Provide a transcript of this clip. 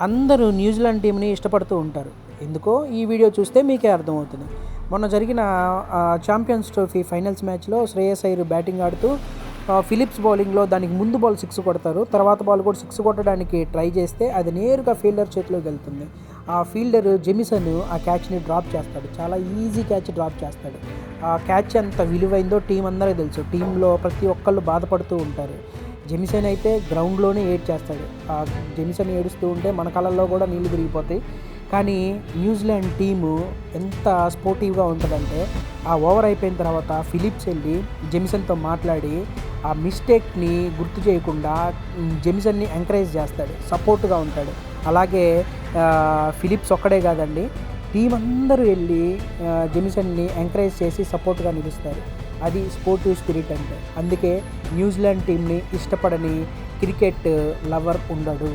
అందరూ న్యూజిలాండ్ టీంని ఇష్టపడుతూ ఉంటారు. ఎందుకో ఈ వీడియో చూస్తే మీకే అర్థమవుతుంది. మొన్న జరిగిన ఛాంపియన్స్ ట్రోఫీ ఫైనల్స్ మ్యాచ్లో శ్రేయస్ అయ్యర్ బ్యాటింగ్ ఆడుతూ ఫిలిప్స్ బౌలింగ్లో దానికి ముందు బాల్ 6 కొడతారు. తర్వాత బాల్ కూడా 6 కొట్టడానికి ట్రై చేస్తే అది నేరుగా ఫీల్డర్ చేతిలోకి వెళ్తుంది. ఆ ఫీల్డర్ జెమిసన్ ఆ క్యాచ్ని డ్రాప్ చేస్తాడు. చాలా ఈజీ క్యాచ్ డ్రాప్ చేస్తాడు. ఆ క్యాచ్ ఎంత విలువైందో టీం అందరికీ తెలుసు. టీంలో ప్రతి ఒక్కళ్ళు బాధపడుతూ ఉంటారు. జెమిసన్ అయితే గ్రౌండ్లోనే ఏడ్చేస్తాడు. ఆ జెమిసన్ ఏడుస్తూ ఉంటే మన కళ్ళల్లో కూడా నీళ్లు తిరిగిపోతాయి. కానీ న్యూజిలాండ్ టీము ఎంత స్పోర్టివ్గా ఉంటుందంటే ఆ ఓవర్ అయిపోయిన తర్వాత ఫిలిప్స్ వెళ్ళి జెమిసన్తో మాట్లాడి ఆ మిస్టేక్ని గుర్తు చేయకుండా జెమిసన్ని ఎంకరేజ్ చేస్తాడు, సపోర్ట్గా ఉంటాడు. అలాగే ఫిలిప్స్ ఒక్కడే కాదండి, టీం అందరూ వెళ్ళి జెమిసన్ని ఎంకరేజ్ చేసి సపోర్ట్గా నిలుస్తారు. అది స్పోర్టివ్ స్పిరిట్ అంటే. అందుకే న్యూజిలాండ్ టీంని ఇష్టపడని క్రికెట్ లవర్ ఉండడు.